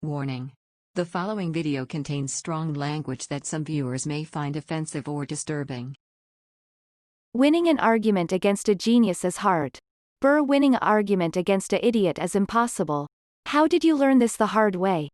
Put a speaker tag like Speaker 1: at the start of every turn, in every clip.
Speaker 1: Warning. The following video contains strong language that some viewers may find offensive or disturbing.
Speaker 2: Winning an argument against a genius is hard. Winning an argument against a idiot is impossible. How did you learn this the hard way?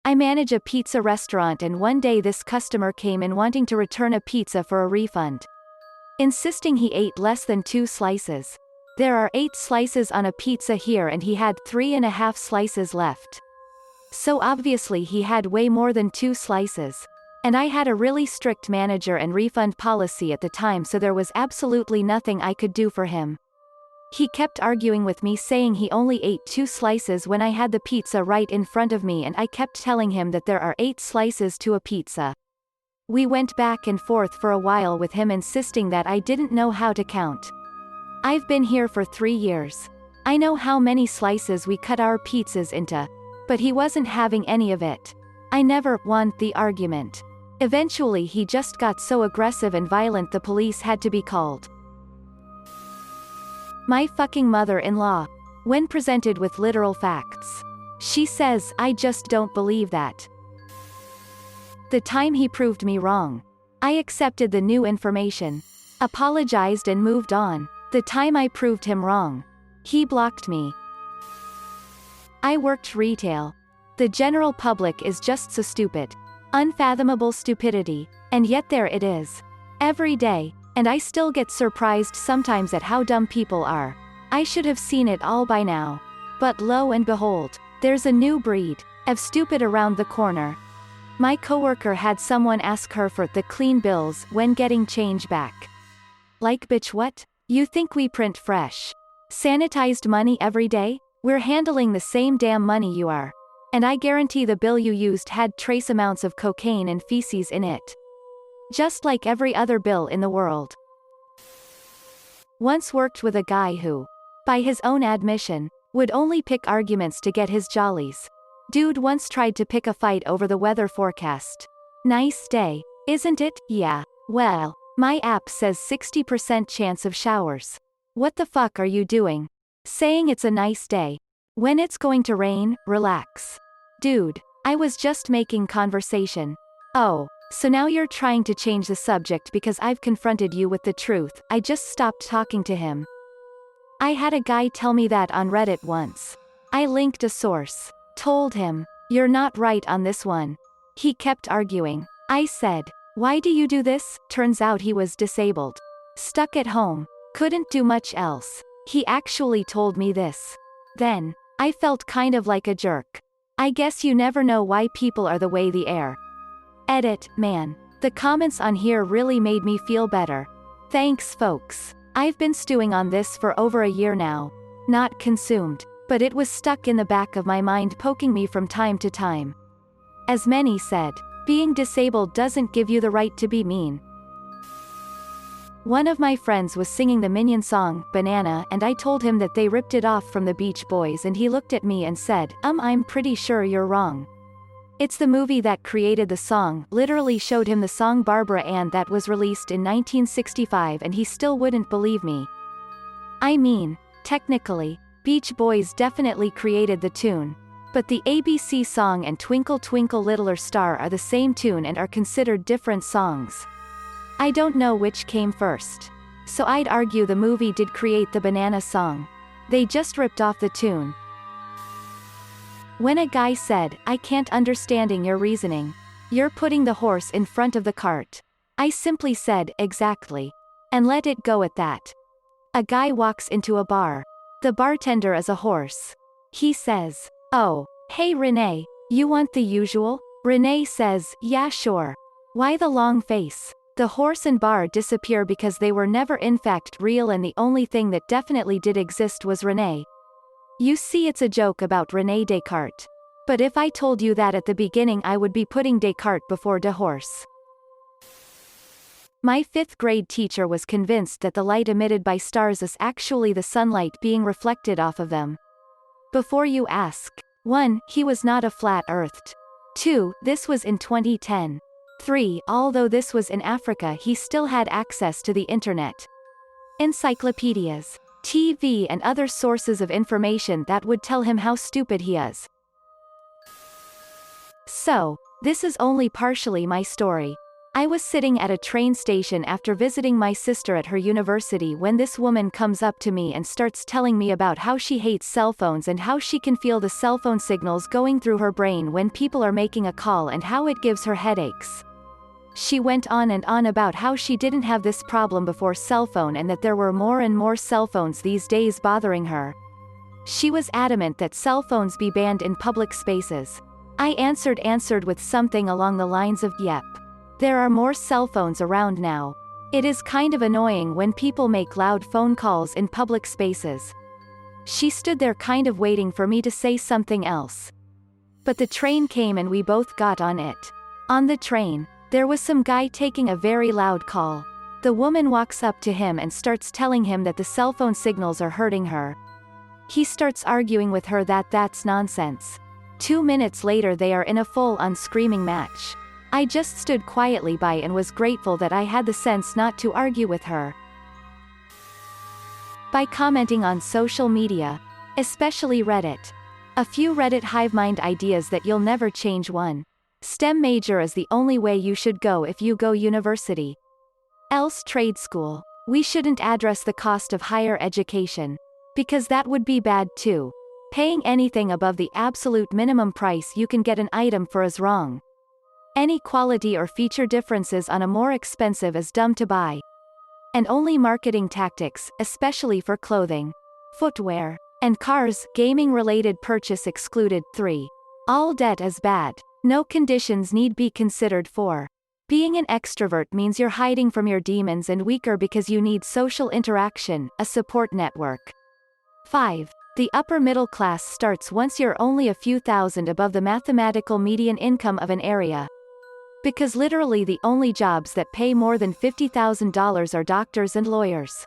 Speaker 2: I manage a pizza restaurant and one day this customer came in wanting to return a pizza for a refund. Insisting he ate less than 2 slices. There are 8 slices on a pizza here and he had 3.5 slices left. So obviously he had way more than 2 slices. And I had a really strict manager and refund policy at the time, so there was absolutely nothing I could do for him. He kept arguing with me saying he only ate 2 slices when I had the pizza right in front of me and I kept telling him that there are 8 slices to a pizza. We went back and forth for a while with him insisting that I didn't know how to count. I've been here for 3 years. I know how many slices we cut our pizzas into. But he wasn't having any of it. I never won the argument. Eventually he just got so aggressive and violent the police had to be called. My fucking mother-in-law. When presented with literal facts. She says, I just don't believe that. The time he proved me wrong. I accepted the new information. Apologized and moved on. The time I proved him wrong. He blocked me. I worked retail. The general public is just so stupid. Unfathomable stupidity, and yet there it is. Every day, and I still get surprised sometimes at how dumb people are. I should have seen it all by now. But lo and behold, there's a new breed of stupid around the corner. My coworker had someone ask her for the clean bills when getting change back. Like, bitch, what? You think we print fresh, sanitized money every day? We're handling the same damn money you are. And I guarantee the bill you used had trace amounts of cocaine and feces in it. Just like every other bill in the world. Once worked with a guy who, by his own admission, would only pick arguments to get his jollies. Dude once tried to pick a fight over the weather forecast. Nice day, isn't it? Yeah. Well, my app says 60% chance of showers. What the fuck are you doing? Saying it's a nice day. When it's going to rain, relax. Dude, I was just making conversation. Oh, so now you're trying to change the subject because I've confronted you with the truth. I just stopped talking to him. I had a guy tell me that on Reddit once. I linked a source. Told him, you're not right on this one. He kept arguing. I said, why do you do this? Turns out he was disabled. Stuck at home. Couldn't do much else. He actually told me this. Then, I felt kind of like a jerk. I guess you never know why people are the way they are. Edit, man. The comments on here really made me feel better. Thanks, folks. I've been stewing on this for over a year now. Not consumed, but it was stuck in the back of my mind, poking me from time to time. As many said, being disabled doesn't give you the right to be mean. One of my friends was singing the Minion song, Banana, and I told him that they ripped it off from the Beach Boys and he looked at me and said, I'm pretty sure you're wrong. It's the movie that created the song. Literally showed him the song Barbara Ann that was released in 1965 and he still wouldn't believe me. I mean, technically, Beach Boys definitely created the tune. But the ABC song and Twinkle Twinkle Little Star are the same tune and are considered different songs. I don't know which came first. So I'd argue the movie did create the Banana song. They just ripped off the tune. When a guy said, I can't understanding your reasoning. You're putting the horse in front of the cart. I simply said, exactly. And let it go at that. A guy walks into a bar. The bartender is a horse. He says, oh, hey Renee, you want the usual? Renee says, yeah sure. Why the long face? The horse and bar disappear because they were never in fact real and the only thing that definitely did exist was Renee. You see, it's a joke about René Descartes. But if I told you that at the beginning, I would be putting Descartes before de horse. My 5th grade teacher was convinced that the light emitted by stars is actually the sunlight being reflected off of them. Before you ask. 1. He was not a flat-earthed. 2. This was in 2010. 3. Although this was in Africa, he still had access to the internet. Encyclopedias. TV and other sources of information that would tell him how stupid he is. So, this is only partially my story. I was sitting at a train station after visiting my sister at her university when this woman comes up to me and starts telling me about how she hates cell phones and how she can feel the cell phone signals going through her brain when people are making a call and how it gives her headaches. She went on and on about how she didn't have this problem before cell phone and that there were more and more cell phones these days bothering her. She was adamant that cell phones be banned in public spaces. I answered with something along the lines of, yep. There are more cell phones around now. It is kind of annoying when people make loud phone calls in public spaces. She stood there kind of waiting for me to say something else. But the train came and we both got on it. On the train, there was some guy taking a very loud call. The woman walks up to him and starts telling him that the cell phone signals are hurting her. He starts arguing with her that that's nonsense. 2 minutes later they are in a full-on screaming match. I just stood quietly by and was grateful that I had the sense not to argue with her. By commenting on social media, especially Reddit. A few Reddit hive mind ideas that you'll never change. 1. STEM major is the only way you should go if you go university. Else trade school. We shouldn't address the cost of higher education. Because that would be bad too. Paying anything above the absolute minimum price you can get an item for is wrong. Any quality or feature differences on a more expensive is dumb to buy. And only marketing tactics, especially for clothing, footwear, and cars, gaming-related purchase excluded. 3. All debt is bad. No conditions need be considered. 4. Being an extrovert means you're hiding from your demons and weaker because you need social interaction, a support network. 5. The upper middle class starts once you're only a few thousand above the mathematical median income of an area. Because literally the only jobs that pay more than $50,000 are doctors and lawyers.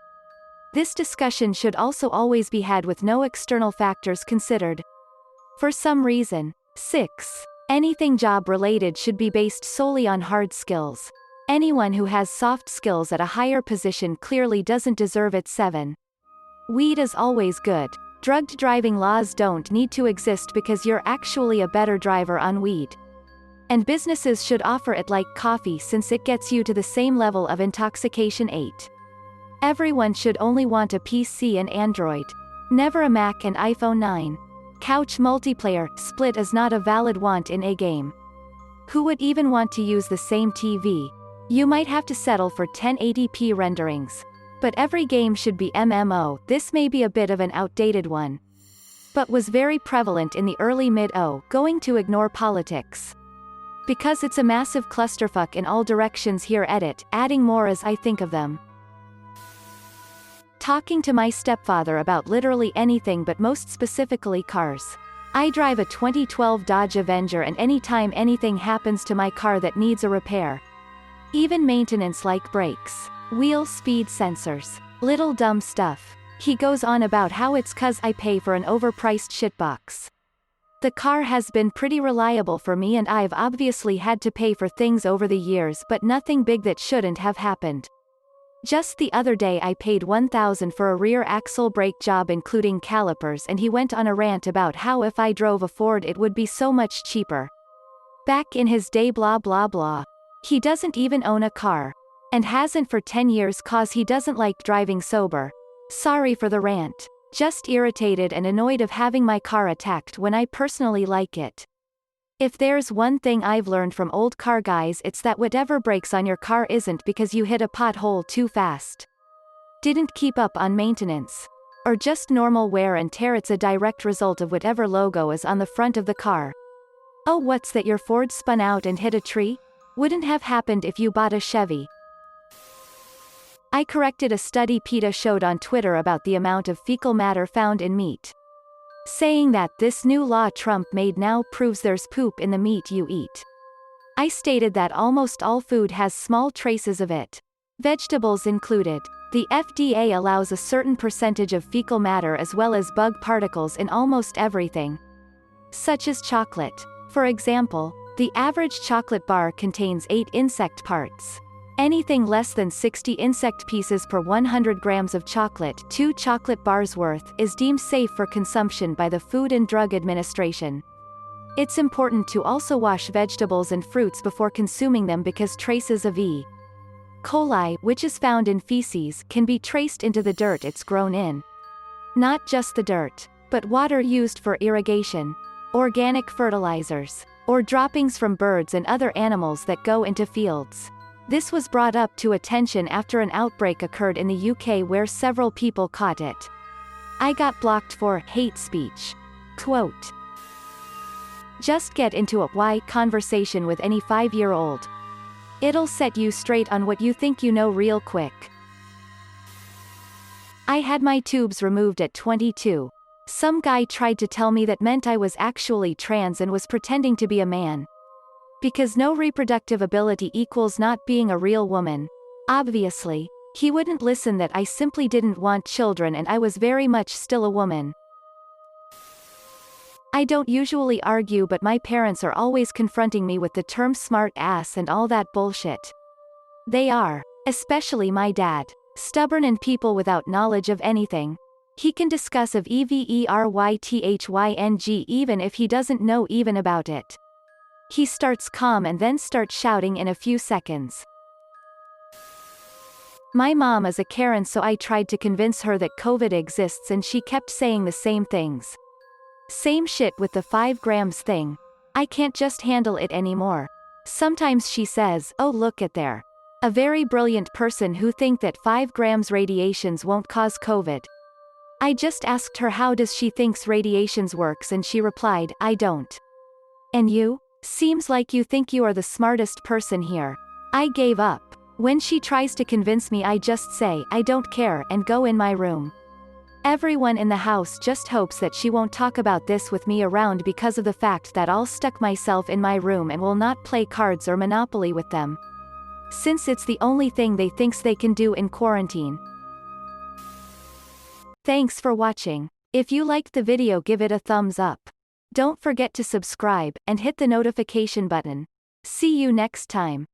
Speaker 2: This discussion should also always be had with no external factors considered. For some reason. 6. Anything job-related should be based solely on hard skills. Anyone who has soft skills at a higher position clearly doesn't deserve it. 7. Weed is always good. Drug driving laws don't need to exist because you're actually a better driver on weed. And businesses should offer it like coffee since it gets you to the same level of intoxication. 8. Everyone should only want a PC and Android. Never a Mac and iPhone. 9. Couch multiplayer split is not a valid want in a game. Who would even want to use the same TV? You might have to settle for 1080p renderings. But every game should be MMO. This may be a bit of an outdated one, but was very prevalent in the early mid-0 going to ignore politics. Because it's a massive clusterfuck in all directions here. Edit, adding more as I think of them. Talking to my stepfather about literally anything but most specifically cars. I drive a 2012 Dodge Avenger and anytime anything happens to my car that needs a repair. Even maintenance like brakes, wheel speed sensors, little dumb stuff. He goes on about how it's 'cause I pay for an overpriced shitbox. The car has been pretty reliable for me and I've obviously had to pay for things over the years but nothing big that shouldn't have happened. Just the other day I paid $1,000 for a rear axle brake job including calipers and he went on a rant about how if I drove a Ford it would be so much cheaper. Back in his day blah blah blah. He doesn't even own a car. And hasn't for 10 years 'cause he doesn't like driving sober. Sorry for the rant. Just irritated and annoyed of having my car attacked when I personally like it. If there's one thing I've learned from old car guys it's that whatever breaks on your car isn't because you hit a pothole too fast, didn't keep up on maintenance, or just normal wear and tear. It's a direct result of whatever logo is on the front of the car. Oh, what's that, your Ford spun out and hit a tree? Wouldn't have happened if you bought a Chevy. I corrected a study PETA showed on Twitter about the amount of fecal matter found in meat, saying that this new law Trump made now proves there's poop in the meat you eat. I stated that almost all food has small traces of it, vegetables included. The FDA allows a certain percentage of fecal matter as well as bug particles in almost everything, such as chocolate. For example, the average chocolate bar contains 8 insect parts. Anything less than 60 insect pieces per 100 grams of chocolate, 2 chocolate bars worth, is deemed safe for consumption by the Food and Drug Administration. It's important to also wash vegetables and fruits before consuming them because traces of E. coli, which is found in feces, can be traced into the dirt it's grown in. Not just the dirt, but water used for irrigation, organic fertilizers, or droppings from birds and other animals that go into fields. This was brought up to attention after an outbreak occurred in the UK where several people caught it. I got blocked for hate speech. Quote. Just get into a why conversation with any 5-year-old. It'll set you straight on what you think you know real quick. I had my tubes removed at 22. Some guy tried to tell me that meant I was actually trans and was pretending to be a man. Because no reproductive ability equals not being a real woman. Obviously, he wouldn't listen that I simply didn't want children and I was very much still a woman. I don't usually argue, but my parents are always confronting me with the term smart ass and all that bullshit. They are, especially my dad, stubborn and people without knowledge of anything. He can discuss of everything even if he doesn't know even about it. He starts calm and then starts shouting in a few seconds. My mom is a Karen, so I tried to convince her that COVID exists and she kept saying the same things. Same shit with the 5 grams thing. I can't just handle it anymore. Sometimes she says, oh look at there. A very brilliant person who think that 5 grams radiations won't cause COVID. I just asked her how does she thinks radiations works and she replied, I don't. And you? Seems like you think you are the smartest person here. I gave up. When she tries to convince me I just say, I don't care and go in my room. Everyone in the house just hopes that she won't talk about this with me around because of the fact that I'll stuck myself in my room and will not play cards or Monopoly with them. Since it's the only thing they thinks they can do in quarantine. Thanks for watching. If you liked the video, give it a thumbs up. Don't forget to subscribe, and hit the notification button. See you next time.